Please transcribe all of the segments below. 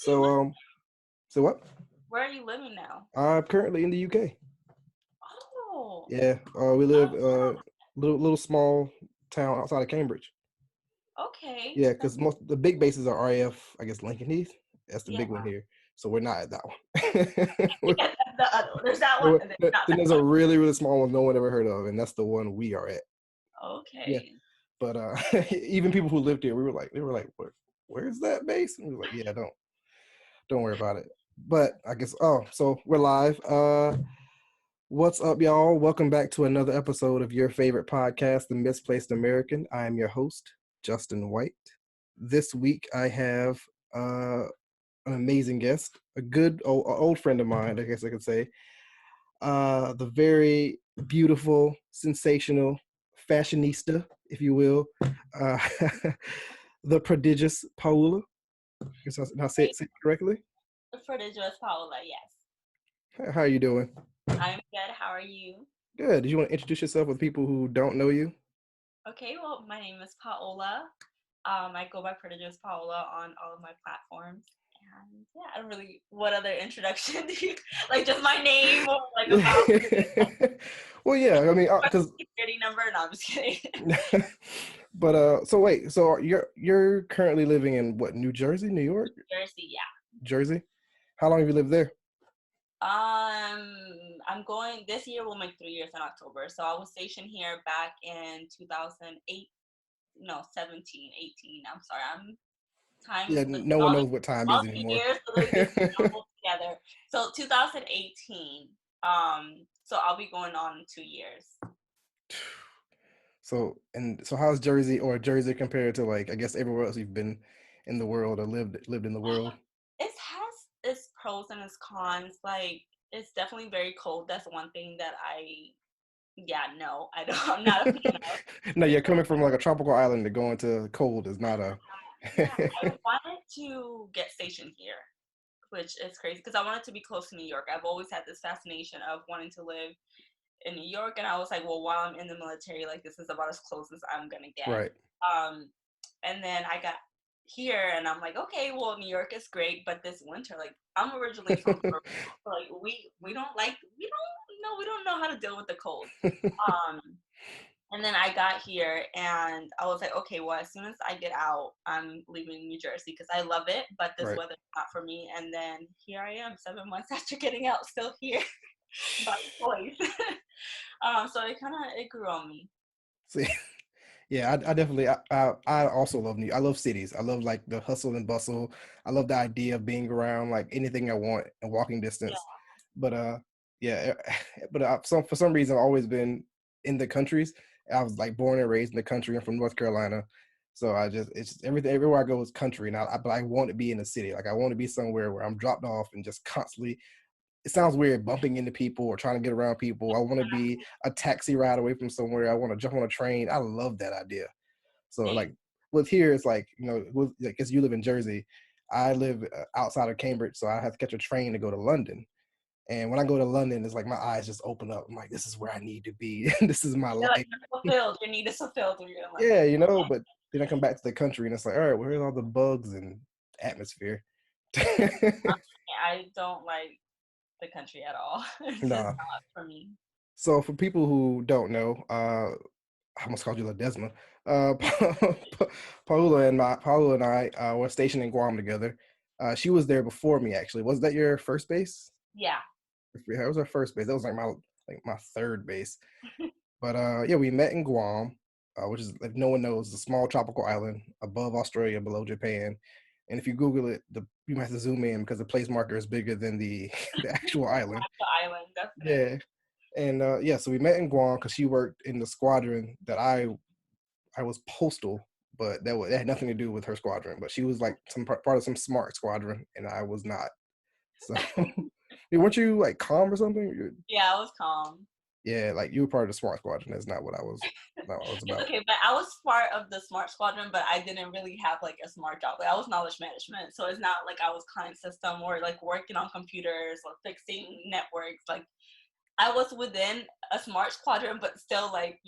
Do you So, live? so what? Where are you living now? I'm currently in the UK. Oh, Yeah, we live oh, little small town outside of Cambridge. okay. Yeah, because most the big bases are RAF, I guess Lincoln Heath. That's the Yeah. big one here. So we're not at that one. Yeah, the other one. There's that one, So and then then not that there's a really small one no one ever heard of, and that's the one we are at. one. Yeah, Okay. but even people who lived here, they were like, where's that base? And we were like, yeah, don't worry about it. But I guess so we're live. What's up, y'all? Welcome back to another episode of your favorite podcast, The Misplaced American. I am your host, Justin White. This week I have an amazing guest, a good old friend of mine, I guess I could say. The very beautiful, sensational fashionista, if you will, uh, the prodigious Paula. Guess I say Great it correctly. for the Joyce Paola, yes. How are you doing? I'm good. How are you? Good. Did you want to introduce yourself with people who don't know you? Okay, well, my name is Paola. I go by Prodigio's Paola on all of my platforms. And yeah, I don't really, what other introduction do you, like just my name or like about Well, yeah. I mean, my because security number? No, I'm just kidding. but so wait, so you're currently living in what, New Jersey, New York, Jersey, yeah. Jersey? How long have you lived there? I'm going, this year will make 3 years in October. So I was stationed here back in 2008, no, 17, 18. I'm sorry, Yeah, no one knows what time all is the anymore. years literally just jumbled together. So 2018. So I'll be going on 2 years. So how's Jersey or Jersey compared to, like, I guess everywhere else you've been in the world or lived in the world? It has its pros and its cons. Like it's definitely very cold. That's one thing that no, I don't. I'm not a fan of. No, you're coming from like a tropical island to go into cold is not a. Yeah, I wanted to get stationed here, which is crazy because I wanted to be close to New York. I've always had this fascination of wanting to live in New York, and I was like, well, while I'm in the military, like this is about as close as I'm gonna get. Right. And then I got here, and I'm like, okay, well, New York is great, but this winter, like, I'm originally from Peru, so, like we don't know how to deal with the cold. Um, and then I got here, and I was like, okay, well, as soon as I get out, I'm leaving New Jersey because I love it, but this Right. weather's not for me. And then here I am, 7 months after getting out, still here by choice. So it grew on me. See, yeah, I definitely I also love I love cities. I love like the hustle and bustle. I love the idea of being around like anything I want in walking Yeah. distance. But yeah, but for some reason I've always been in the countries. I was like born and raised in the country. I'm from North Carolina, so it's just everything everywhere I go is country. And but I want to be in a city. Like I want to be somewhere where I'm dropped off and just constantly, it sounds weird, bumping into people or trying to get around people. I want to be a taxi ride away from somewhere. I want to jump on a train. I love that idea. So Same. like with here, it's like, like, because you live in Jersey, I live outside of Cambridge, so I have to catch a train to go to London. And when I go to London, it's like my eyes just open up. I'm like, this is where I need to be. This is my You're like, life. you're fulfilled. Your need is fulfilled when you're in London. Yeah, but then I come back to the country and it's like, all right, where's all the bugs and atmosphere? I don't like the country at all. It's just Nah. not for me. So for people who don't know, I almost called you Ledesma. Uh, Paula and I were stationed in Guam together. She was there before me, actually. Was that your first base? Yeah. That was our first base. That was like my third base. But yeah, we met in Guam, which is, if no one knows, a small tropical island above Australia, below Japan. And if you Google it, you might have to zoom in because the place marker is bigger than the the actual island. The island, definitely. Yeah. And yeah, so we met in Guam because she worked in the squadron that I was postal, but that had nothing to do with her squadron. But she was like some part of some smart squadron, and I was not. So, weren't you like calm or something? Yeah, I was calm. Yeah, like you were part of the smart squadron. That's not what I was. Not what I was It's about. okay, but I was part of the smart squadron, but I didn't really have like a smart job. Like I was knowledge management, so it's not like I was client system or like working on computers or fixing networks. Like I was within a smart squadron, but still like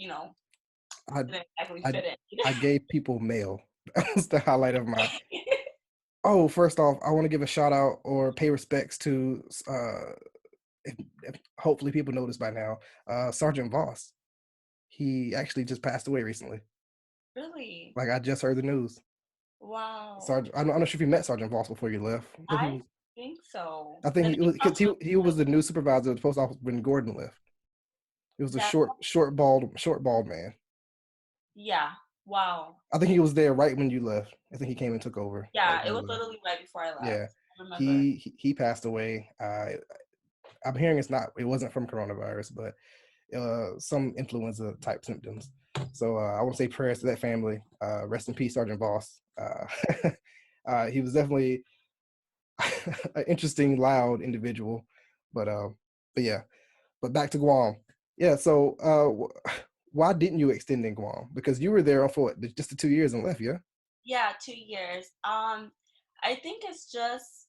I didn't exactly I fit in. I gave people mail. That was the highlight of my. Oh, first off, I want to give a shout out or pay respects to hopefully people know this by now. Sergeant Voss. He actually just passed away recently. Really? Like I just heard the news. Wow. Sergeant, I'm not sure if you met Sergeant Voss before you left. I think he I was. think so. I think The he name was because sounds really he was familiar. the new supervisor of the post office when Gordon left. It was a That, short bald man. yeah. Wow. I think he was there right when you left. I think he came and took over like Yeah, it when was you left. literally right before I left. Yeah, I remember. he passed away. I'm hearing it wasn't from coronavirus, but some influenza type symptoms. So I want to say prayers to that family. Rest in peace, Sergeant Boss. He was definitely an interesting, loud individual, but yeah. But back to Guam. Yeah. So why didn't you extend in Guam? Because you were there for what, just the 2 years and left. Yeah. Yeah, 2 years. I think it's just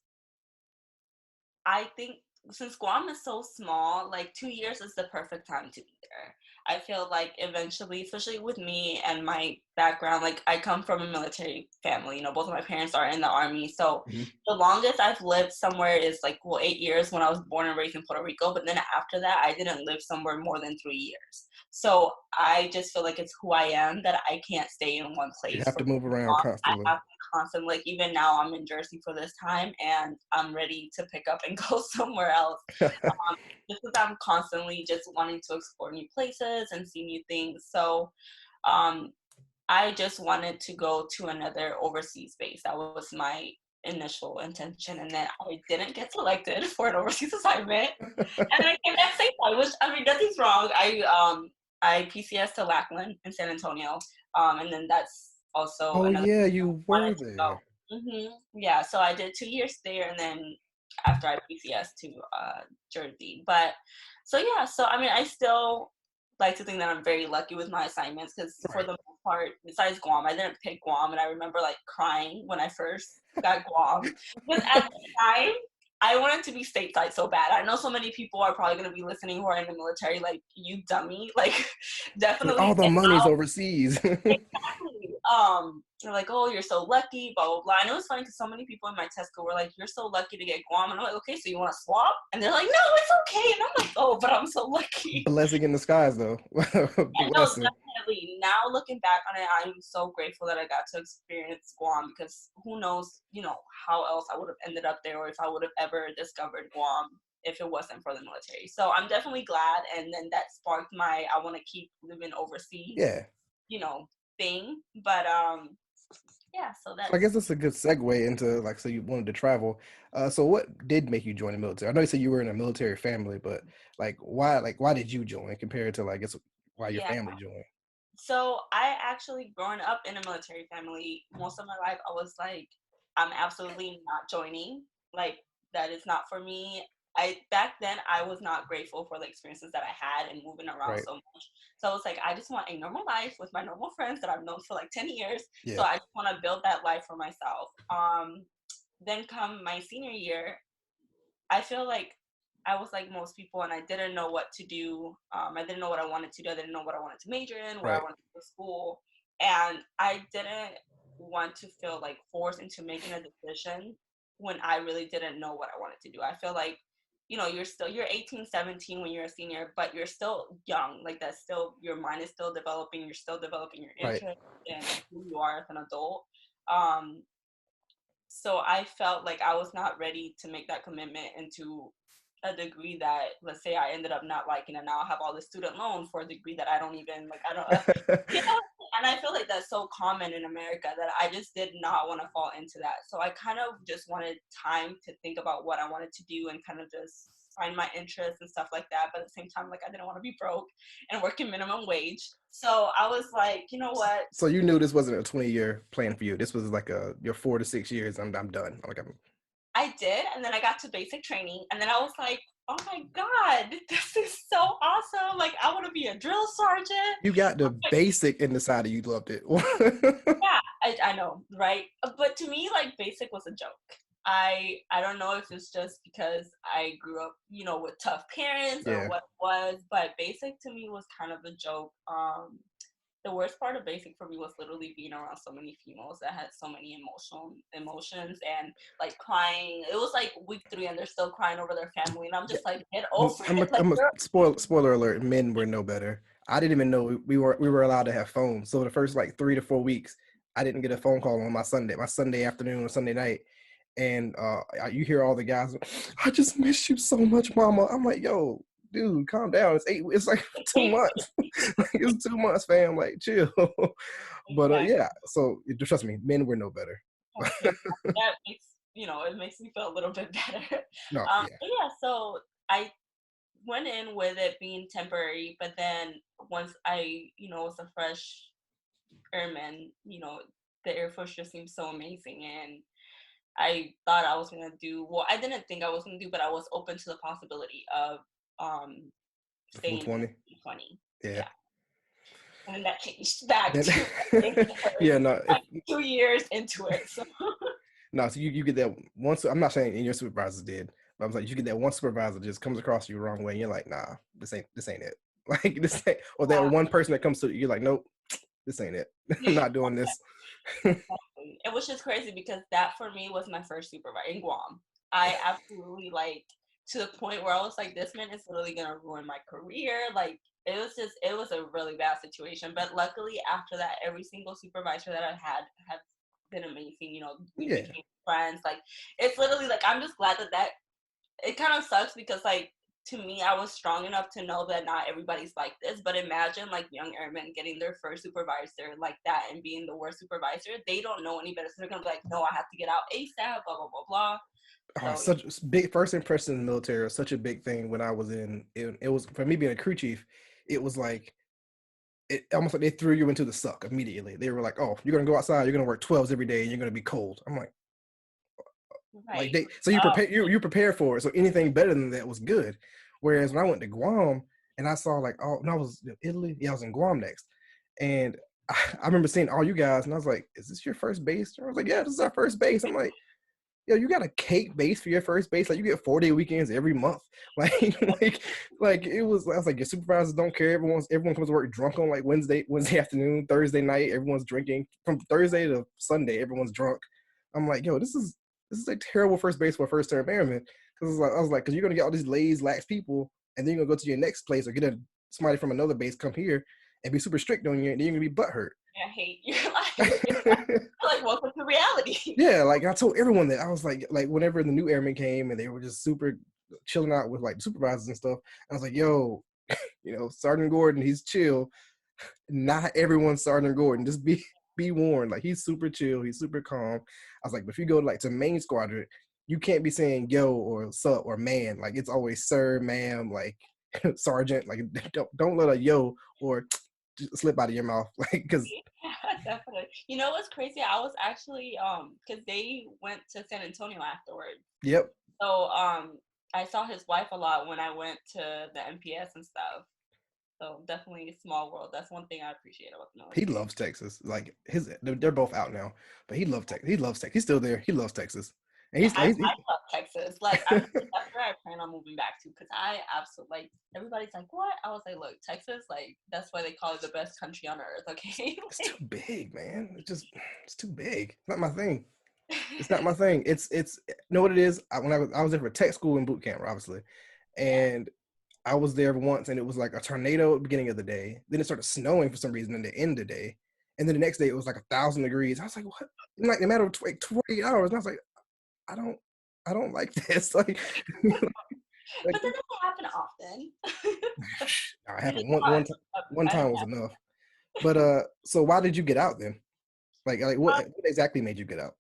I think since Guam is so small, like 2 years is the perfect time to be there. I feel like eventually, especially with me and my background, like I come from a military family, both of my parents are in the army. So Mhm. the longest I've lived somewhere is like, well, 8 years when I was born and raised in Puerto Rico. But then after that, I didn't live somewhere more than 3 years. So I just feel like it's who I am that I can't stay in one You place have for to move too around long. I constantly. have constantly, like even now I'm in Jersey for this time and I'm ready to pick up and go somewhere else. Just because I'm constantly just wanting to explore new places and see new things. So um, I just wanted to go to another overseas base. That was my initial intention. And then I didn't get selected for an overseas assignment. And then I came back stateside, which I mean nothing's wrong. I PCS to Lackland in San Antonio. And then that's also Oh another yeah, reason you I were wanted to go. there. Yeah, so I did 2 years there, and then after I PCS to Jersey. But so yeah, so I mean, I still like to think that I'm very lucky with my assignments because for Right. the most part, besides Guam, I didn't pick Guam, and I remember like crying when I first got Guam because at the time I wanted to be stateside so bad. I know so many people are probably going to be listening who are in the military, like, you dummy. Like, Like, definitely. all the money's overseas. Exactly. They're like, oh, you're so lucky, blah, blah, blah. I know it's funny because so many people in my test school were like, you're so lucky to get Guam. And I'm like, okay, so you want to swap? And they're like, no, it's okay. And I'm like, oh, but I'm so lucky. Blessing in disguise, though. Yeah, no, Blessing. definitely. Now looking back on it, I'm so grateful that I got to experience Guam because who knows, how else I would have ended up there or if I would have ever discovered Guam if it wasn't for the military. So I'm definitely glad. And then that sparked my I want to keep living overseas, Yeah. you know, thing. But yeah, so So I that's guess that's a good segue into like, so you wanted to travel. So what did make you join the military? I know you said you were in a military family, but why did you join compared to like, I guess why your yeah. family joined? So I actually growing up in a military family, most of my life I was like, I'm absolutely not joining. Like that is not for me. I back then I was not grateful for the experiences that I had and moving around Right. so much. So I was like, I just want a normal life with my normal friends that I've known for like 10 years. So Yeah. I just want to build that life for myself. Then come my senior year, I feel like I was like most people, and I didn't know what to do. I didn't know what I wanted to do. I didn't know what I wanted to major in, where I Right. wanted to go to school, and I didn't want to feel like forced into making a decision when I really didn't know what I wanted to do. I feel like you're 18, 17 when you're a senior, but you're still young. Like that's still your mind is still developing. You're still developing your Right. interest in who you are as an adult. Um, so I felt like I was not ready to make that commitment into a degree that, let's say, I ended up not liking, and now I have all this student loan for a degree that I don't even like. I don't, you know. And I feel like that's so common in America that I just did not want to fall into that. So I kind of just wanted time to think about what I wanted to do and kind of just find my interests and stuff like that. But at the same time, like I didn't want to be broke and working minimum wage. So I was like, you know what? So you knew this wasn't a 20-year plan for you. This was like your 4 to 6 years. I'm done. Like I did, and then I got to basic training, and then I was like, "Oh my god, this is so awesome! Like, I want to be a drill sergeant." you got the basic in the side of you loved it. Yeah, I know, right? But to me, like, basic was a joke. I don't know if it's just because I grew up, with tough parents or Yeah. what it was, but basic to me was kind of a joke. the worst part of basic for me was literally being around so many females that had so many emotions and like crying. It was like week 3 and they're still crying over their family, and I'm Yeah, just like, get over it. Like, I'm a spoiler alert. Men were no better. I didn't even know we were allowed to have phones. So the first like 3 to 4 weeks, I didn't get a phone call on my Sunday afternoon or Sunday night, and you hear all the guys, I just miss you so much, mama. I'm like, yo, dude, calm down. It's like 2 months. Like, it's 2 months, fam. Like, chill. But exactly. yeah. So trust me, men were no better. Okay, that makes it makes me feel a little bit better. No, yeah. But yeah, so I went in with it being temporary, but then once I was a fresh airman, the Air Force just seemed so amazing, and I thought I was gonna do well. I didn't think I was gonna do, but I was open to the possibility of um The full staying in 20. 20. Yeah. Yeah, and then that changed back Then to yeah, no. like 2 years into it. So No, so you get that once. I'm not saying your supervisors did, but I was like, you get that one supervisor just comes across you the wrong way, and you're like, nah, this ain't it. Like this ain't, or that one person that comes to you, you're like, nope, this ain't it. I'm yeah. not doing this. Exactly. It was just crazy because that for me was my first supervisor in Guam. I absolutely like to the point where I was like, this man is literally gonna ruin my career. Like it was a really bad situation. But luckily after that, every single supervisor that I had have been amazing. We Yeah, became friends. Like it's literally like I'm just glad that it kind of sucks because like to me I was strong enough to know that not everybody's like this, but imagine like young airmen getting their first supervisor like that and being the worst supervisor. They don't know any better, so they're gonna be like, no, I have to get out ASAP, blah blah blah blah. oh, So such big first impression in the military was such a big thing when I was in. It was for me being a crew chief. It was like it almost like they threw you into the suck immediately. They were like, oh, you're gonna go outside, you're gonna work 12s every day, and you're gonna be cold. I'm like right. so you prepare for it. So anything better than that was good. Whereas when I went to Guam and I saw like I was in Italy. Yeah, I was in Guam next, and I remember seeing all you guys, and I was like, "Is this your first base?" I was like, "Yeah, this is our first base." I'm like, "Yo, you got a cake base for your first base? Like you get 4-day weekends every month? Like it was." I was like, "Your supervisors don't care. Everyone comes to work drunk on like Wednesday afternoon, Thursday night. Everyone's drinking from Thursday to Sunday. Everyone's drunk." I'm like, "Yo, this is a terrible first base for a first term airman." Because I was like, because you're gonna get all these lazy, lax people, and then you're gonna go to your next place or somebody from another base come here and be super strict on you, and then you're gonna be butthurt. I hate your life. Like welcome to reality. Yeah, like I told everyone that I was like whenever the new airmen came and they were just super chilling out with like supervisors and stuff, I was like, yo, Sergeant Gordon, he's chill. Not everyone's Sergeant Gordon. Just be warned. Like he's super chill, he's super calm. I was like, but if you go like to main squadron, you can't be saying yo or sup or man. Like it's always sir, ma'am, like sergeant. Like don't let a yo or slip out of your mouth. Like because Yeah, definitely. You know what's crazy? I was actually because they went to San Antonio afterwards. yep, So I saw his wife a lot when I went to the MPS and stuff. So definitely a small world. That's one thing I appreciate about the he military. loves Texas. Like they're both out now, but he loves Texas. He loves Texas. He's still there. He loves Texas, and Yeah, he's I like, love Texas. Like that's where I plan on moving back to because I absolutely like everybody's like, what? I was like, look, Texas, like that's why they call it the best country on earth, okay? it's too big, man. It's too big. It's not my thing. It's not my thing. It's you know what it is. I was there for tech school and boot camp, obviously, Yeah. and I was there once, and it was like a tornado at the beginning of the day. Then it started snowing for some reason in the end of the day, and then the next day it was like 1,000 degrees. I was like, what? In like a matter of 48 hours, and I was like, I don't, I don't like this. Like But that doesn't happen often. I I mean, happened it's hard. one I time didn't was have, enough. But so why did you get out then? Like what exactly made you get out?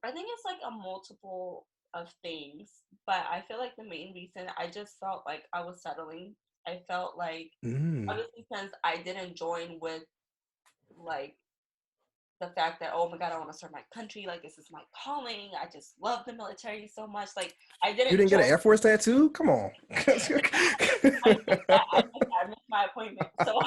I think it's like a multiple of things, but I feel like the main reason I just felt like I was settling. I felt like Mm. obviously since I didn't join with like the fact that oh my god I want to serve my country, like this is my calling, I just love the military so much, like I You didn't didn't get join. an Air Force tattoo? Come on. I missed my appointment, so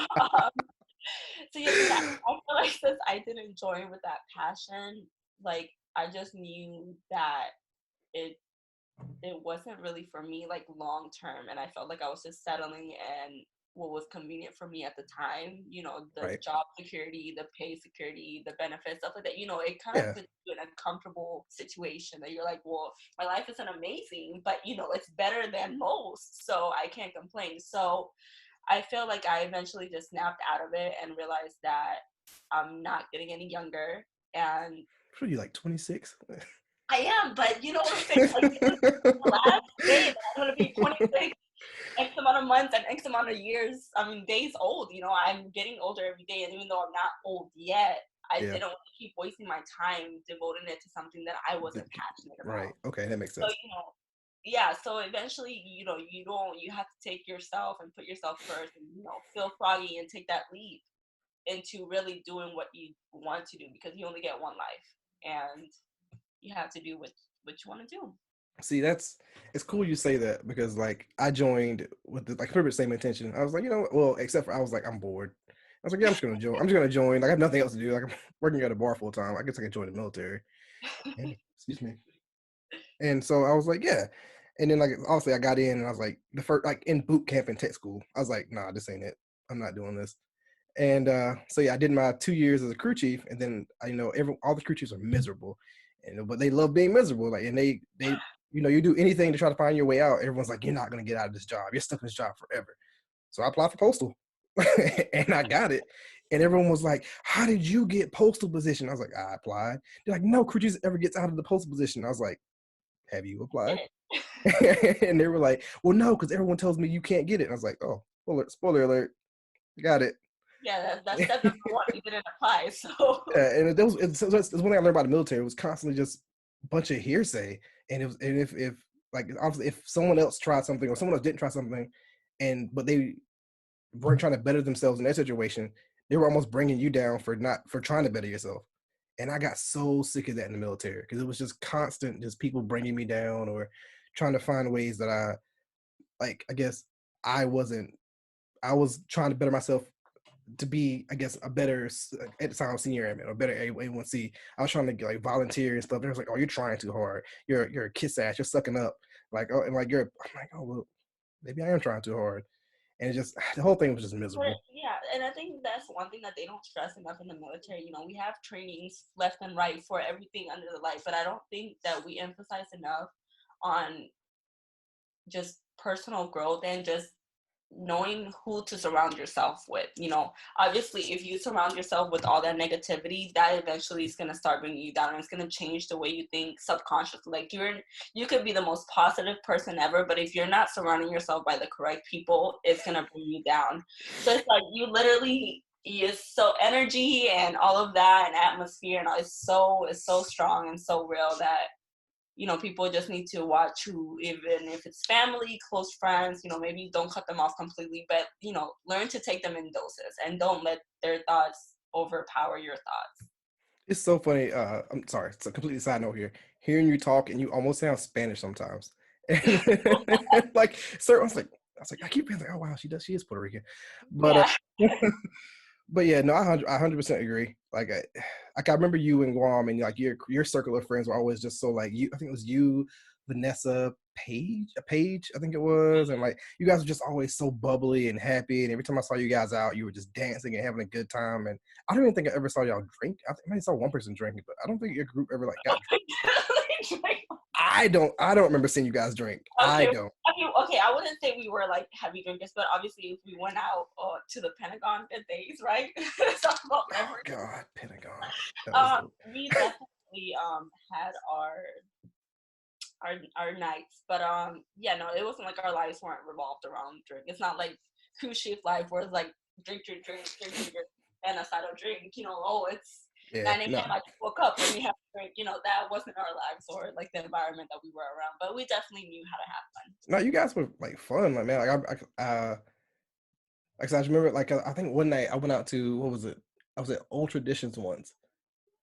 so yeah, but I feel like since I didn't join with that passion, like I just knew that it it wasn't really for me like long term, and I felt like I was just settling, and what was convenient for me at the time. You know, the Right. job security, the pay security, the benefits, stuff like that. You know, it kind of Yeah. puts you in a comfortable situation that you're like, well, my life isn't amazing, but you know, it's better than most, so I can't complain. So I feel like I eventually just snapped out of it and realized that I'm not getting any younger. And What are you, like 26? I am, but you know what I'm saying? Like, this is the last day that I'm going to be 26, X amount of months and X amount of years. I mean, days old. You know, I'm getting older every day. And even though I'm not old yet, I Yeah. didn't want to keep wasting my time devoting it to something that I wasn't passionate Right. about. Okay, that makes So, sense. you know, yeah, so eventually, you know, you have to take yourself and put yourself first and, you know, feel froggy and take that leap into really doing what you want to do, because you only get one life and you have to do what you want to do. See, it's cool you say that because like I joined with the like pretty much same intention. I was like, you know, well, except for I was like, I'm bored. I was like, yeah, I'm just gonna join. I'm just gonna join. Like I have nothing else to do. Like I'm working at a bar full time. I guess I can join the military. And excuse me. And so I was like, yeah. And then like obviously I got in and I was like the first like in boot camp in tech school. I was like, nah, this ain't it. I'm not doing this. And so yeah, I did my 2 years as a crew chief, and then you know all the crew chiefs are miserable, and but they love being miserable. Like, and they you know you do anything to try to find your way out. Everyone's like, you're not gonna get out of this job. You're stuck in this job forever. So I applied for postal, and I got it. And everyone was like, how did you get postal position? I was like, I applied. They're like, no crew chief ever gets out of the postal position. I was like, have you applied? And they were like, well, no, because everyone tells me you can't get it. And I was like, oh, spoiler alert, got it. Yeah, that's step number one. You didn't apply, so Yeah, and it's one thing I learned about the military. It was constantly just a bunch of hearsay, and it was and if like obviously if someone else tried something or someone else didn't try something, and but they weren't trying to better themselves in their situation, they were almost bringing you down for not for trying to better yourself. And I got so sick of that in the military because it was just constant, just people bringing me down or trying to find ways that I like. I guess I wasn't. I was trying to better myself to be, I guess, a better at the time senior airman or better A1C. I was trying to get, like volunteer and stuff. They was like, "Oh, you're trying too hard. You're a kiss ass. You're sucking up." Like, oh, and like you're. I'm like, oh well, maybe I am trying too hard. And it just the whole thing was just but miserable. yeah, and I think that's one thing that they don't stress enough in the military. You know, we have trainings left and right for everything under the light, but I don't think that we emphasize enough on just personal growth and just knowing who to surround yourself with. You know, obviously if you surround yourself with all that negativity, that eventually is going to start bringing you down, and it's going to change the way you think subconsciously. Like you could be the most positive person ever, but if you're not surrounding yourself by the correct people, it's going to bring you down. So it's like you literally is so energy and all of that and atmosphere and all is so strong and so real that, you know, people just need to watch who, even if it's family, close friends, you know, maybe don't cut them off completely, but, you know, learn to take them in doses and don't let their thoughts overpower your thoughts. It's so funny. I'm sorry. It's a completely side note here. Hearing you talk and you almost sound Spanish sometimes. And like, sir, I was like, I keep being like, oh wow, she does. She is Puerto Rican, but Yeah. but yeah, no, I 100% agree. Like I remember you in Guam, and like your circle of friends were always just so like you. I think it was you, Vanessa, Paige, I think it was, and like you guys were just always so bubbly and happy. And every time I saw you guys out, you were just dancing and having a good time. And I don't even think I ever saw y'all drink. I think I saw one person drinking, but I don't think your group ever like got drunk. I don't remember seeing you guys drink. I Okay. don't. I mean, okay, I wouldn't say we were like heavy drinkers, but obviously if we went out to the Pentagon the days, right? Talk about Oh memories. God, Pentagon. That was the We definitely had our nights, but yeah, no, it wasn't like our lives weren't revolved around drink. It's not like cruise ship life where it's like drink and a side of drink. You know, oh, it's yeah. 9 No, a.m. I just woke up and we have to drink. You know, that wasn't our lives or like the environment that we were around. But we definitely knew how to have fun. no, you guys were like fun. Like man, like I just remember like I think one night I went out to what was it? I was at Old Traditions once,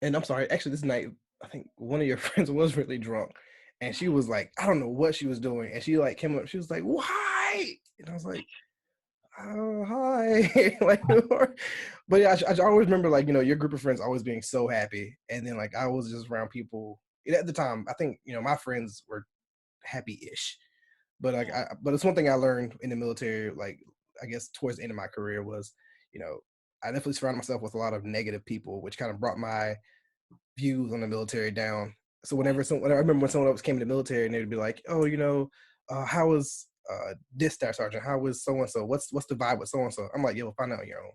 and I'm sorry, actually this night I think one of your friends was really drunk, and she was like I don't know what she was doing, and she like came up, she was like why, and I was like oh hi, like but yeah, I always remember like you know your group of friends always being so happy, and then like I was just around people and at the time. I think you know my friends were happy-ish, but like Yeah. but it's one thing I learned in the military, like I guess towards the end of my career was, I definitely surrounded myself with a lot of negative people, which kind of brought my views on the military down. So Right. I remember when someone else came to the military and they'd be like, oh, how was this staff sergeant? How was so and so? What's the vibe with so and so? I'm like, yo, find out on your own.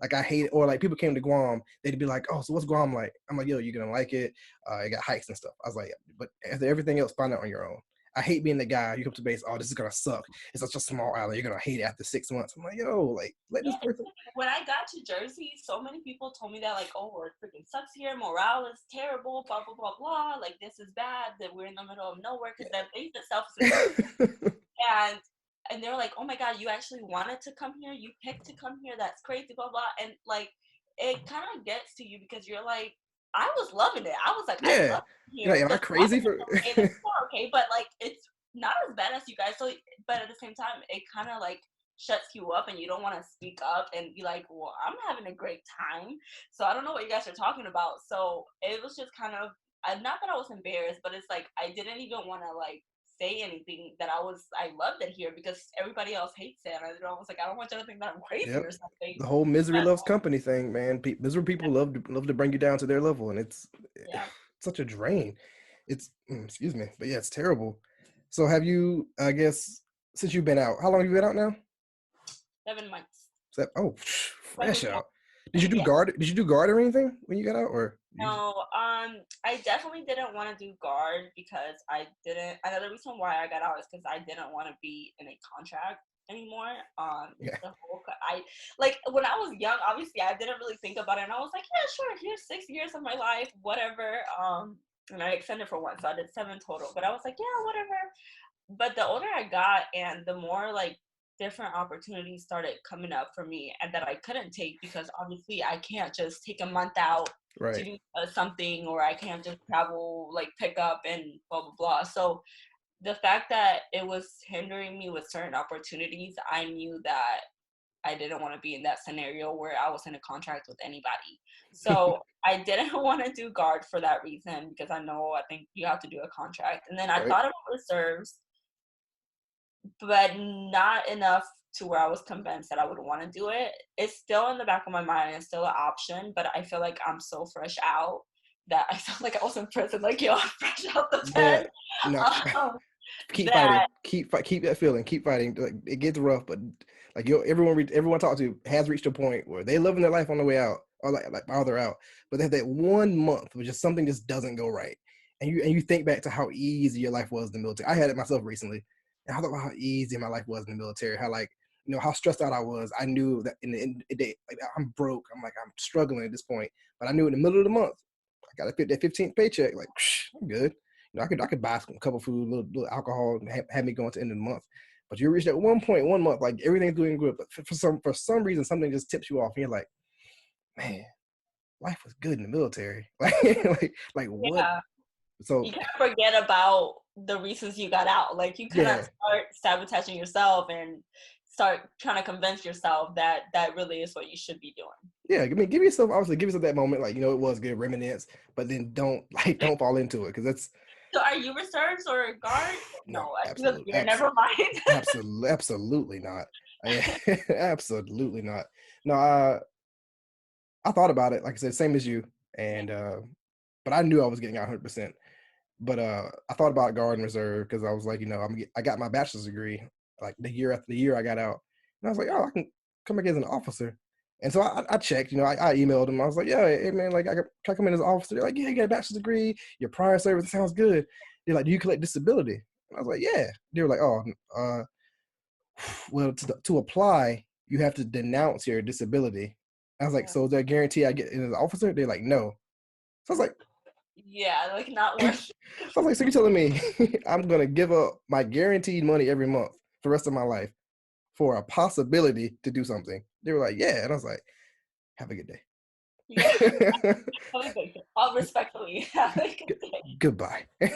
Like I hate it. Or like people came to Guam, they'd be like, oh, so what's Guam like? I'm like, yo, you're gonna like it. It got hikes and stuff. I was like, but after everything else, find out on your own. I hate being the guy, you come to base, oh, this is gonna suck. It's such a small island, you're gonna hate it after 6 months. I'm like, yo, like let this Yeah, person. when I got to Jersey, so many people told me that, like, oh, it freaking sucks here, morale is terrible, blah blah blah blah. Like this is bad that we're in the middle of nowhere because that base itself is in and they were like, oh my god, you actually wanted to come here, you picked to come here, that's crazy, blah blah. And like it kind of gets to you because you're like, I was loving it, I was like, I Yeah. love it You're like, here, am I the crazy for and it's not okay, but like it's not as bad as you guys. So but at the same time it kind of like shuts you up and you don't want to speak up and be like, well, I'm having a great time, so I don't know what you guys are talking about. So it was just kind of, not that I was embarrassed, but it's like I didn't even want to like say anything that I loved it here because everybody else hates it. And I was like, I don't want you to think that I'm crazy Yep. or something. The whole misery But loves company thing, man. Miserable people love to bring you down to their level, and it's yeah, such a drain. It's excuse me, but yeah, it's terrible. So have you? I guess since you've been out, how long have you been out now? 7 months. Oh, fresh Technically, out. Did you do yeah. guard? Did you do guard or anything when you got out, or you just, No, I definitely didn't want to do guard because I didn't. Another reason why I got out is because I didn't want to be in a contract anymore. yeah, I like when I was young. Obviously, I didn't really think about it, and I was like, yeah, sure. Here's 6 years of my life, whatever. And I extended for one, so I did 7 total. But I was like, yeah, whatever. But the older I got, and the more like different opportunities started coming up for me and that I couldn't take because obviously I can't just take a month out to right? do something, or I can't just travel like pick up and blah blah blah. So the fact that it was hindering me with certain opportunities, I knew that I didn't want to be in that scenario where I was in a contract with anybody. So I didn't want to do guard for that reason because I think you have to do a contract. And then I Right. thought about reserves, but not enough to where I was convinced that I would want to do it. It's still in the back of my mind and it's still an option, but I feel like I'm so fresh out that I felt like I was in prison, like, yo, I'm fresh out the Yeah. pen. No. Um, Keep fighting. that, Keep that feeling. Keep fighting. Like it gets rough, but like everyone talked to has reached a point where they living their life on the way out, or like while they're out. But they have that 1 month where just something just doesn't go right, and you think back to how easy your life was in the military. I had it myself recently, and I thought about how easy my life was in the military. How like how stressed out I was. I knew that in the end of the day, like I'm broke. I'm struggling at this point, but I knew in the middle of the month, I got that 15th paycheck. Like I'm good. I could buy some couple food, little alcohol, and have me going to the end of the month. But you reach that 1 month, like everything's doing good, but for some reason something just tips you off, and you're like, man, life was good in the military. like what? yeah, So you kind of forget about the reasons you got out. Like, you kind of yeah, start sabotaging yourself and start trying to convince yourself that that really is what you should be doing. yeah. I mean, give yourself that moment, like it was good, reminisce, but then don't fall into it because that's So are you reserves or guard? no, No, you was absolutely, here. Never mind. absolutely not. Absolutely not. No, I thought about it, like I said, same as you, and but I knew I was getting out 100%. But I thought about guard and reserve because I was like, I got my bachelor's degree like the year after the year I got out, and I was like, oh, I can come back as an officer. And so I checked, I emailed them. I was like, yeah, hey man, like can I come in as an officer? They're like, yeah, you got a bachelor's degree, your prior service sounds good. They're like, do you collect disability? And I was like, yeah. They were like, oh, well, to apply, you have to denounce your disability. I was like, Yeah. so is there a guarantee I get in as an officer? They're like, no. So I was like, Yeah, like not so worth. I was like, so you're telling me I'm gonna give up my guaranteed money every month for the rest of my life for a possibility to do something? They were like, yeah. And I was like, have a good Yeah, day. have a good day. All respectfully, have a good day. Goodbye. Oh,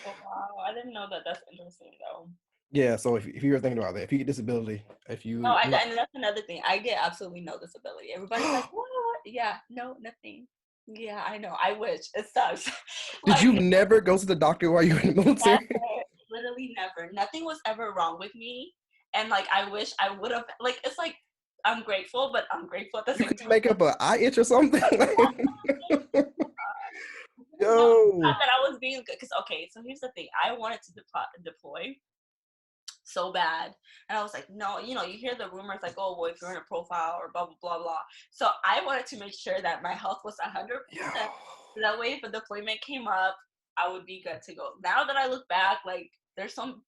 wow, I didn't know that. That's interesting though. Yeah, so if you were thinking about that, if you get disability, if No, you I'm not and that's another thing. I get absolutely no disability. Everybody's like, what? Yeah, no, nothing. Yeah, I know. I wish. It sucks. did you Like, never go to the doctor while you were in the military? never, literally never. Nothing was ever wrong with me. And like I wish I would have like it's like I'm grateful, but I'm grateful at the You same couldn't time. make up an eye itch or something. No, Yo, not that I was being good. Because okay, so here's the thing: I wanted to deploy so bad, and I was like, no, you hear the rumors like, oh, well, if you're in a profile or blah blah blah blah. So I wanted to make sure that my health was 100%. yo. So that way, if a deployment came up, I would be good to go. Now that I look back, like there's some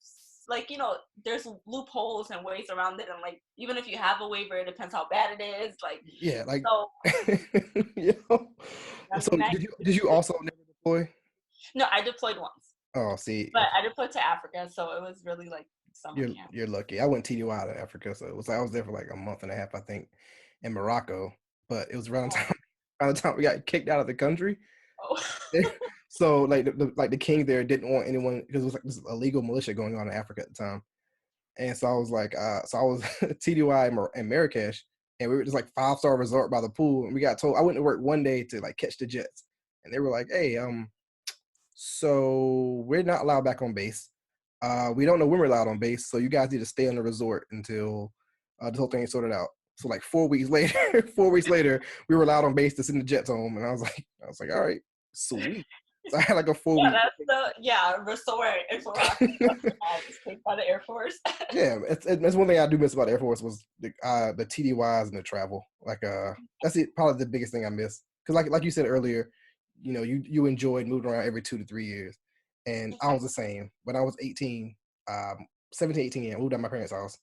like there's loopholes and ways around it, and like even if you have a waiver, it depends how bad it is. Like Yeah, like, so, yo. I So mean, did you also never deploy? no, I deployed once, Oh, see, but okay. I deployed to Africa, so it was really like summer camp. You're lucky. I went TDY to Africa, so it was I was there for like a month and a half, I think, in Morocco. But it was around the Oh, time around the time we got kicked out of the country. oh. So like the king there didn't want anyone because it was like this illegal militia going on in Africa at the time. And so I was like, so I was TDY in Marrakesh, and we were just like 5-star resort by the pool, and we got told I went to work one day to like catch the jets, and they were like, hey, so we're not allowed back on base. We don't know when we're allowed on base, so you guys need to stay on the resort until this whole thing is sorted out. So like 4 weeks later, 4 weeks later, we were allowed on base to send the jets home, and I was like, all right, sweet. So I had like a four Yeah, week. that's the resort in Morocco. Just paid by the Air Force. Yeah, it's one thing I do miss about the Air Force was the TDYs and the travel. Like that's probably the biggest thing I miss. Because like you said earlier, you enjoyed moving around every 2 to 3 years, and I was the same. When I was 18, 17, 18, I moved out of my parents' house,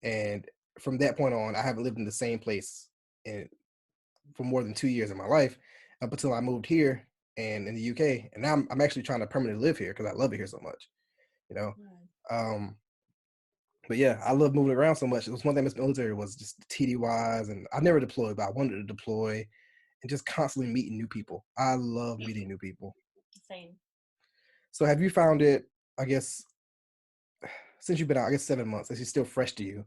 and from that point on, I haven't lived in the same place in for more than 2 years in my life up until I moved here and in the UK, and now I'm actually trying to permanently live here because I love it here so much. You know. Um, but yeah, I love moving around so much. It was one thing in the military was just the TDYs, and I never deployed, but I wanted to deploy and just constantly meeting new people. I love meeting new people. Same. So have you found it, I guess, since you've been out, I guess 7 months, it's still fresh to you.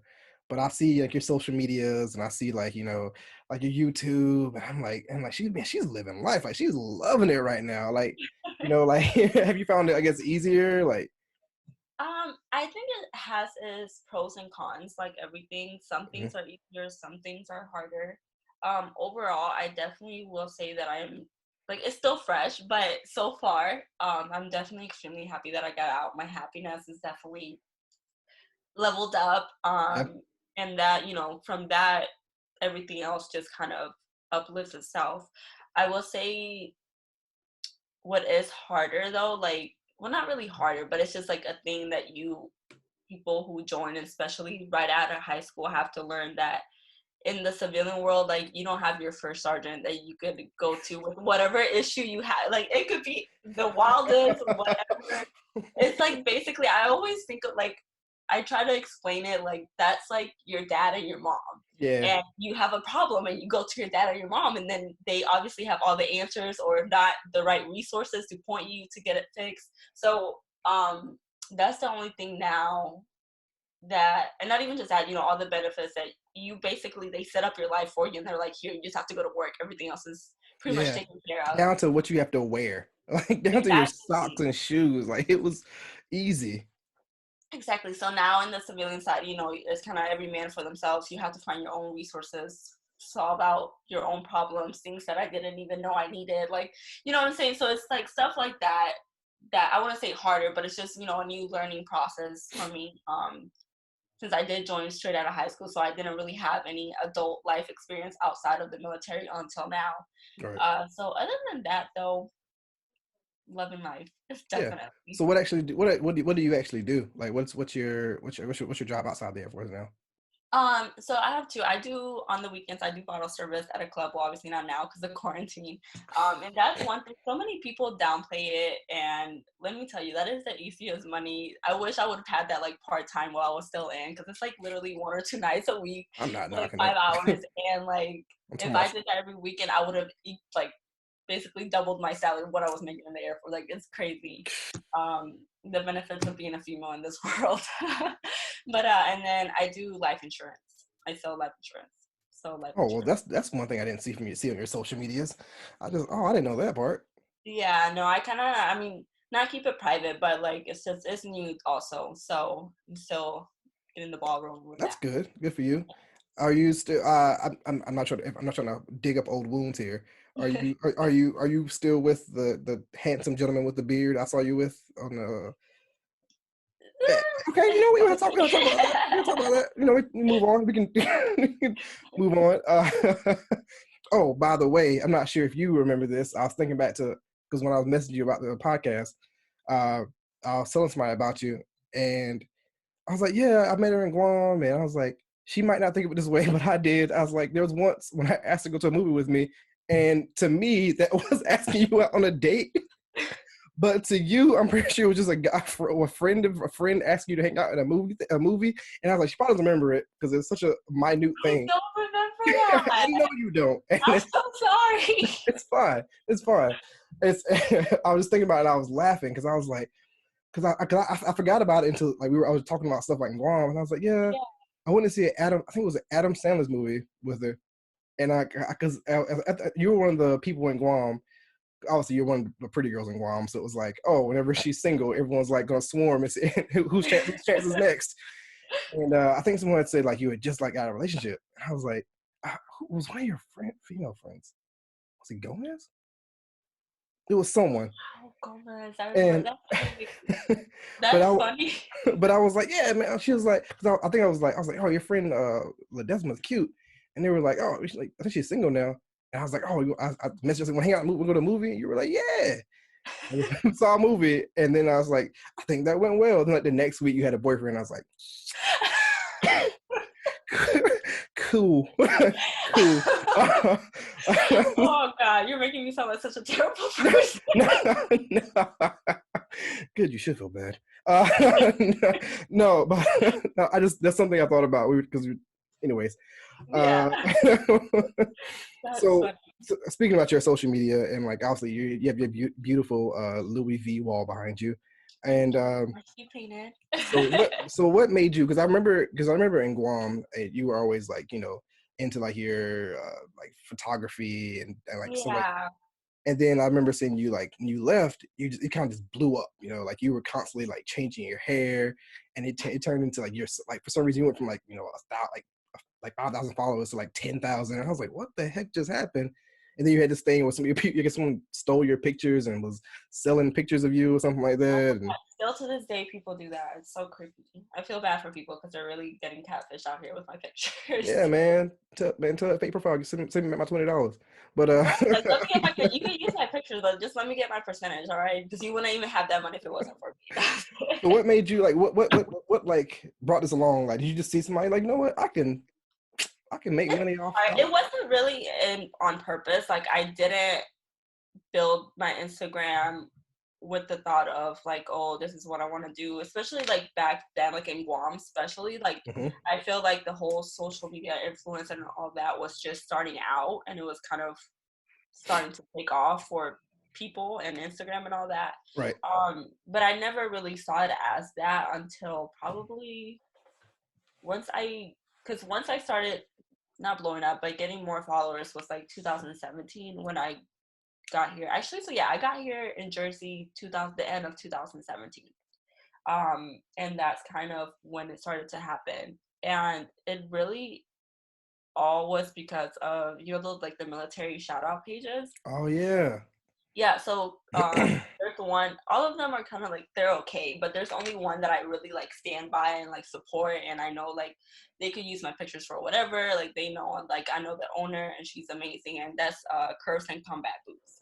But I see like your social medias and I see like, like your YouTube, and I'm like, she's living life. Like she's loving it right now. Like, like have you found it, I guess, easier? Like, I think it has its pros and cons, like everything. Some mhm. things are easier, some things are harder. Overall, I definitely will say that I'm like it's still fresh, but so far, I'm definitely extremely happy that I got out. My happiness is definitely leveled up. Yeah, And that, from that, everything else just kind of uplifts itself. I will say what is harder though, like, well, not really harder, but it's just like a thing that people who join, especially right out of high school, have to learn that in the civilian world, like you don't have your first sergeant that you could go to with whatever issue you have. Like it could be the wildest, whatever. It's like basically, I always think of like, I try to explain it like that's like your dad and your mom. yeah, And you have a problem and you go to your dad or your mom, and then they obviously have all the answers or not the right resources to point you to get it fixed. So that's the only thing now that, and not even just that, all the benefits that you basically, they set up your life for you and they're like, here, you just have to go to work. Everything else is pretty much yeah. taken care of. Down to what you have to wear, like down to your socks Exactly. and shoes. Like it was easy. Exactly. So now in the civilian side, it's kind of every man for themselves. You have to find your own resources, solve out your own problems, things that I didn't even know I needed. Like, you know what I'm saying? So it's like stuff like that, that I want to say harder, but it's just, a new learning process for me. Since I did join straight out of high school, so I didn't really have any adult life experience outside of the military until now. All right. So other than that, though, loving life. It's Yeah. definitely. So what actually what do you actually do? Like what's your job outside the Air Force now? So I have two. I do on the weekends. I do bottle service at a club. Well, obviously not now because of quarantine. And that's one thing. So many people downplay it, and let me tell you, that is the easiest money. I wish I would have had that like part time while I was still in, because it's like literally 1 or 2 nights a week, I'm not like knocking it. 5 hours, and like I'm if talking I about did that every weekend, I would have like basically doubled my salary what I was making in the Air Force. Like it's crazy. The benefits of being a female in this world. But and then I do life insurance. I sell life insurance. So life oh well insurance. that's one thing I didn't see on your social medias. I didn't know that part. Yeah, no, I mean, not keep it private, but like it's new also. So I'm still getting the ball rolling with That's that. good. Good for you. Are you still? I'm not trying to. I'm not trying to dig up old wounds here. Are you still with the handsome gentleman with the beard I saw you with on the? Okay, you know we want to talk. We want to talk about that. We want to talk about that. You know, we move on. We can, we can move on. Oh, by the way, I'm not sure if you remember this. I was thinking back to because when I was messaging you about the podcast, uh, I was telling somebody about you, and I was like, yeah, I met her in Guam, and I was like, she might not think of it this way, but I did. I was like, there was once when I asked her to go to a movie with me, and to me, that was asking you out on a date. But to you, I'm pretty sure it was just a guy, a friend asking you to hang out at a movie, and I was like, she probably doesn't remember it because it's such a minute I thing. don't remember that. I know you don't, and I'm so sorry. it's fine. It's fine. It's. I was thinking about it. And I was laughing because I was like, I forgot about it until like I was talking about stuff like in Guam, and I was like, yeah, Yeah. I went to see Adam. I think it was an Adam Sandler's movie with her, and because you were one of the people in Guam. Obviously, you're one of the pretty girls in Guam, so it was like, oh, whenever she's single, everyone's like gonna swarm and say whose chance is next. And I think someone had said like you had just like got a relationship. And I was like, who was one of your female friends? Was it Gomez? It was someone. Oh, Gomez, I remember. And That's funny. but That's I funny. but I was like, yeah, man. She was like, because I think I was like, oh, your friend Ledesma's cute, and they were like, oh, she's like, I think she's single now. And I was like, oh, I messaged her, want to hang out, we go to a movie. And you were like, yeah. And we saw a movie, and then I was like, I think that went well. Then like the next week, you had a boyfriend. I was like, cool, cool. Oh God, you're making me sound like such a terrible person. No. Good, you should feel bad. No, but no, that's something I thought about. Anyways. Yeah, that's So, funny. so speaking about your social media and like obviously you have your beautiful Louis V wall behind you, and She painted. what made you? Because I remember in Guam you were always like into like your like photography and like so like. Yeah. And then I remember seeing you like when you left, it kind of just blew up, like you were constantly like changing your hair, and it turned into like like for some reason you went from like like 5,000 followers to like 10,000. And I was like, what the heck just happened? And then you had this thing where I guess someone stole your pictures and was selling pictures of you or something like that. And Still to this day, people do that. It's so creepy. I feel bad for people because they're really getting catfish out here with my pictures. yeah, man, tell that fake profile, send me my $20. But Right? Like, let me get my. You can use my pictures, but just let me get my percentage, all right? Because you wouldn't even have that money if it wasn't for me. so what made you like what like brought this along? Like, did you just see somebody like, you know what, I can make money off? It wasn't really on purpose. Like, I didn't build my Instagram with the thought of like, oh, this is what I want to do, especially like back then, like in Guam, especially like I feel like the whole social media influence and all that was just starting out, and it was kind of starting to take off for people and Instagram and all that. Right. But I never really saw it as that until probably once I started not blowing up, but getting more followers was like 2017 when I got here. Actually, so yeah, I got here in Jersey the end of 2017. And that's kind of when it started to happen. And it really all was because of those like the military shout out pages. Oh yeah. Yeah, so there's one, all of them are kind of like they're okay, but there's only one that I really like stand by and like support, and I know like they could use my pictures for whatever, like they know, like I know the owner and she's amazing, and that's Curves and Combat Boots.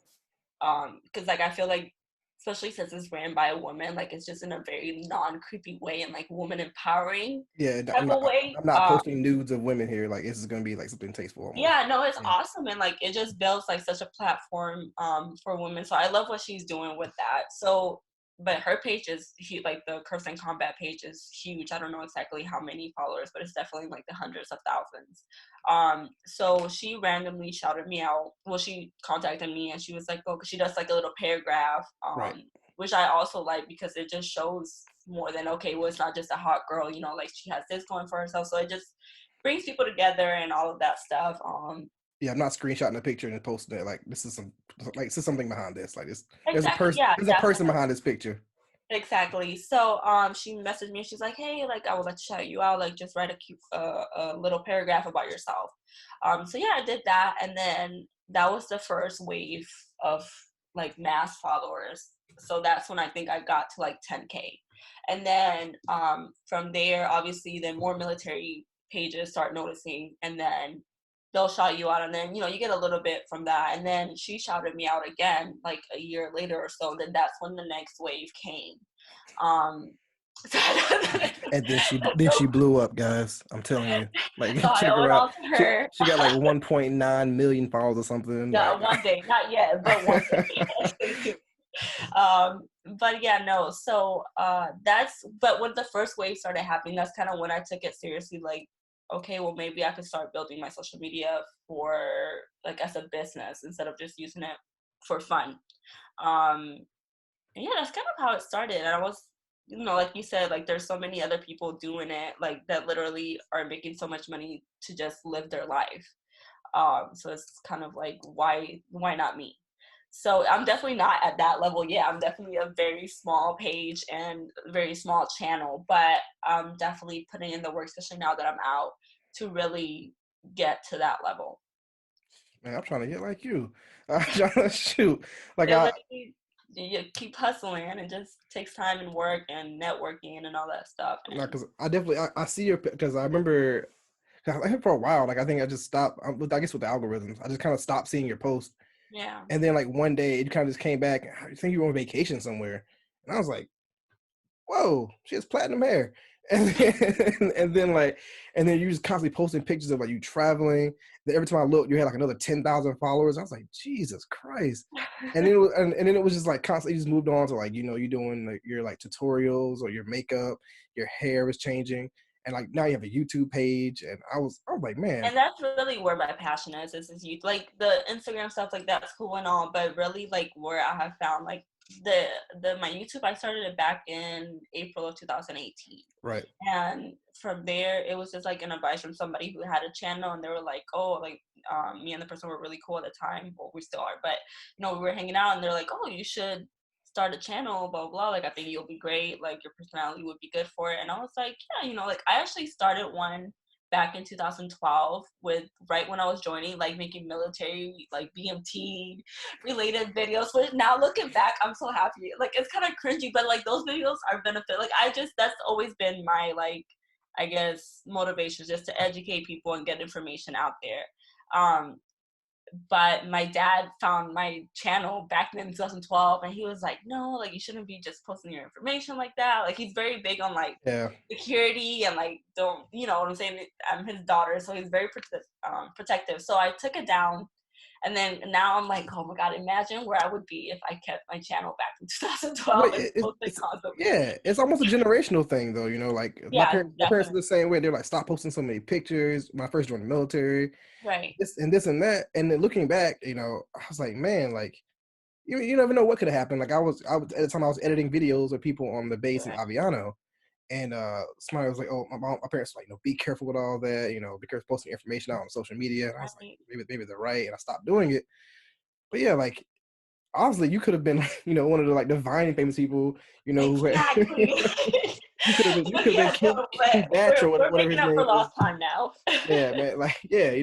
Because like I feel like, especially since it's ran by a woman, like it's just in a very non-creepy way and like woman empowering Yeah, type of way. I'm not posting nudes of women here. Like, this is gonna be like something tasteful. Almost. Yeah, no, it's awesome, and like it just builds like such a platform for women. So I love what she's doing with that. So, but her page is huge, like the Curse and Combat page is huge. I don't know exactly how many followers, but it's definitely like the hundreds of thousands. So she randomly shouted me out. Well, she contacted me and she was like, "Oh," because she does like a little paragraph, right. which I also like because it just shows more than okay. Well, it's not just a hot girl, like she has this going for herself. So it just brings people together and all of that stuff. Yeah, I'm not screenshotting a picture and posting it. Like, this is something behind this. Like, there's Exactly. Yeah, a person behind this picture. Exactly. So she messaged me. She's like, "Hey, like I would like to shout you out. Like just write a cute a little paragraph about yourself." So yeah, I did that, and then that was the first wave of like mass followers. So that's when I think I got to like 10K, and then from there, obviously, then more military pages start noticing, and then they'll shout you out, and then you get a little bit from that, and then she shouted me out again like a year later or so. Then that's when the next wave came. um so, And then she so, blew up, guys. I'm telling you. so Like I check owe her it out. all to her. She got like 1.9 million followers or something. Yeah, Like one day, not yet, but one day. But yeah, no, so that's but when the first wave started happening, that's kind of when I took it seriously, like, okay, well, maybe I could start building my social media for like as a business instead of just using it for fun. um and yeah, that's kind of how it started. And I was, like you said, like there's so many other people doing it, like that literally are making so much money to just live their life. So it's kind of like, why not me? So I'm definitely not at that level yet. I'm definitely a very small page and very small channel, but I'm definitely putting in the work, especially now that I'm out, to really get to that level. man, I'm trying to get like you. I'm trying to shoot. Like It I literally, you keep hustling, and it just takes time and work and networking and all that stuff. No, And because I definitely I see your because I remember 'cause I think for a while like I think I just stopped with I guess with the algorithms I just kind of stopped seeing your posts yeah. and then like one day it kind of just came back. I think you were on vacation somewhere and I was like, whoa, she has platinum hair. And then, and then you just constantly posting pictures of like you traveling. Then every time I looked, you had like another 10,000 followers. I was like, Jesus Christ. And then and then it was just like constantly just moved on to like, you doing like your like tutorials or your makeup, your hair is changing. And like now you have a YouTube page. And I was like, man, And that's really where my passion is you, like the Instagram stuff, like that's cool and all, but really like where I have found like the my YouTube, I started it back in April of 2018. right. And from there it was just like an advice from somebody who had a channel, and they were like, oh, like me and the person were really cool at the time. Well, we still are, but we were hanging out, and they're like, oh, you should start a channel, blah blah, like I think you'll be great, like your personality would be good for it. And I was like, yeah, like I actually started one back in 2012, with right when I was joining, like making military like BMT related videos. But now looking back, I'm so happy. Like it's kind of cringy, but like those videos are benefit. Like that's always been my, like, I guess, motivation, just to educate people and get information out there. Um, but my dad found my channel back in 2012, and he was like, no, like you shouldn't be just posting your information like that. Like he's very big on like Yeah. security, and like, don't, you know what I'm saying, I'm his daughter, so he's very protective. So I took it down, and then now I'm like, oh my god, imagine where I would be if I kept my channel back in Well, 2012 and posted constantly. yeah, it's almost a generational thing though. Like Yeah, my parents are definitely. the same way. They're like, stop posting so many pictures. When I first joined the military, Right. this and that. And then looking back, I was like, man, like you never know what could have happened. Like I was at the time I was editing videos of people on the base in Right. Aviano, and somebody was like, oh, my parents were like, be careful with all that. Be careful posting information out on social media. And I was like, Right. maybe they're right, and I stopped doing it. But yeah, like obviously you could have been one of the like divine famous people, who had, Exactly. you could But have been yeah, King no, but Batch or we're whatever making his up name for is. lost time now. Yeah, man. Like, yeah,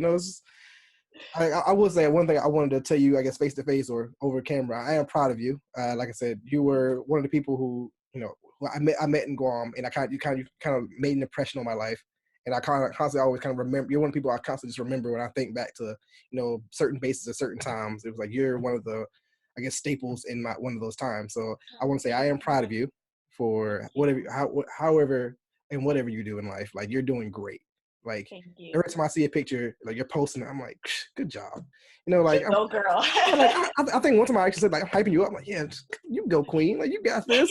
I will say one thing I wanted to tell you, I guess face to face or over camera. I am proud of you. Like I said, you were one of the people who who I met in Guam, and you kind of made an impression on my life. And I kind of constantly always kind of remember. You're one of the people I constantly just remember when I think back to certain bases at certain times. It was like you're one of the, I guess, staples in my one of those times. So I want to say I am proud of you for whatever, however, and whatever you do in life. Like you're doing great. Like Thank you. every time I see a picture, like you're posting, I'm like, good job. You Like go, girl. like I think one time I actually said like I'm hyping you up. I'm like, yeah, you go, queen. Like you got this.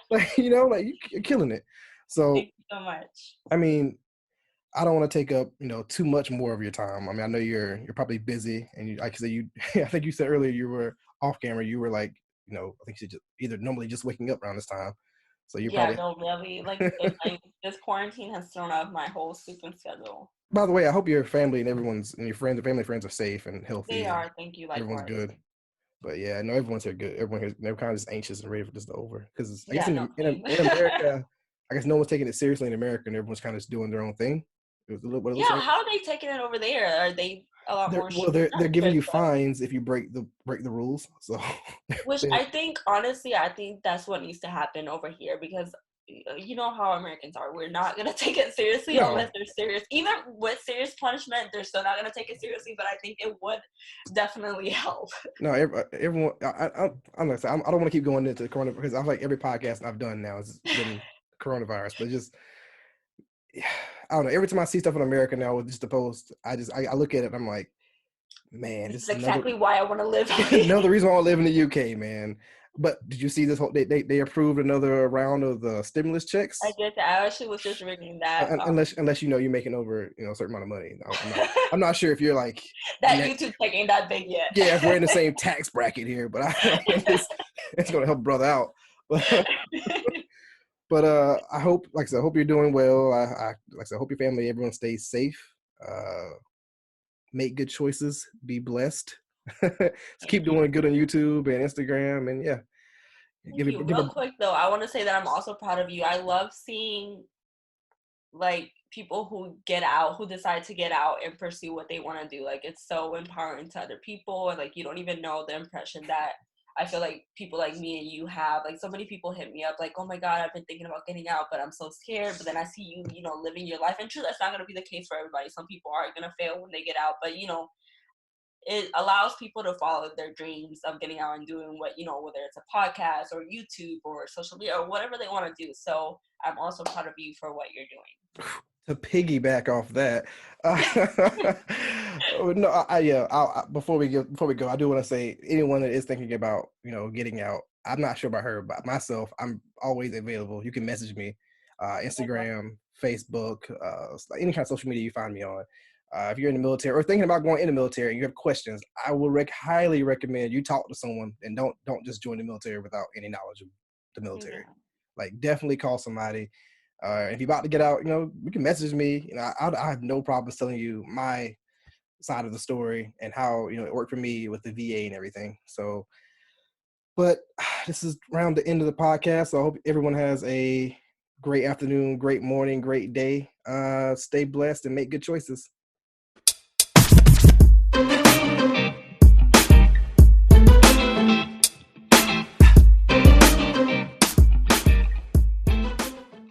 Like like you're killing it. So Thank you so much. I mean, I don't want to take up too much more of your time. I mean, I know you're probably busy, and like I said, you I think you said earlier you were off camera. You were like I think you just either normally just waking up around this time. So you Yeah, probably. no, really. Like, this quarantine has thrown off my whole sleeping schedule. By the way, I hope your family and your friends and family friends are safe and They healthy and are. Thank you. everyone's Likewise. good. But yeah, no, everyone's here good. Everyone here, they're kind of just anxious and ready for this to over. Because I guess Yeah, no, same. in America, I guess no one's taking it seriously in America, and everyone's kind of just doing their own thing. What it looks Yeah, like. how are they taking it over there? Are they a lot more They're not giving you strict, but fines if you break the rules. So which I think, honestly, I think that's what needs to happen over here because you know how Americans are. We're not gonna take it seriously no, unless they're serious. Even with serious punishment, they're still not gonna take it seriously. But I think it would definitely help. no, everyone. I'm not saying I don't want to keep going into corona because I feel like every podcast I've done now has been coronavirus, but just I don't know. Every time I see stuff in America now with just the post, I look at it and I'm like, man, This this is is another exactly why I want to live out here. another reason why I live in the UK, man. But did you see this whole? They approved another round of the stimulus I checks. get that. I actually was just reading that. Unless you know you're making over a certain amount of money. I'm not sure if you're like in That that. YouTube check ain't that big yet. Yeah, if we're in the same tax bracket here, but it's gonna help brother out. But I hope, like I said, I hope you're doing well. Like I said, I hope your family, everyone stays safe. Make good choices. Be blessed. Just keep doing good on YouTube and Instagram, and yeah, Thank you. Real quick though, I want to say that I'm also proud of you. I love seeing like people who get out, who decide to get out and pursue what they want to do. Like it's so empowering to other people, and like you don't even know the impression that I feel like people like me and you have. Like so many people hit me up like, oh my God, I've been thinking about getting out, but I'm so scared. But then I see you, living your life. And true, that's not going to be the case for everybody. Some people are going to fail when they get out, but it allows people to follow their dreams of getting out and doing what, whether it's a podcast or YouTube or social media or whatever they want to do. So I'm also proud of you for what you're doing. To piggyback off that, before we go, I do want to say anyone that is thinking about getting out, I'm not sure about her, but myself, I'm always available. You can message me, Instagram, Facebook, any kind of social media you find me on. If you're in the military or thinking about going in the military and you have questions, I would highly recommend you talk to someone and don't just join the military without any knowledge of the military. Yeah. Like definitely call somebody. If you're about to get out, you can message me. I have no problems telling you my side of the story and how it worked for me with the VA and everything. So, but this is around the end of the podcast. So I hope everyone has a great afternoon, great morning, great day. Stay blessed and make good choices.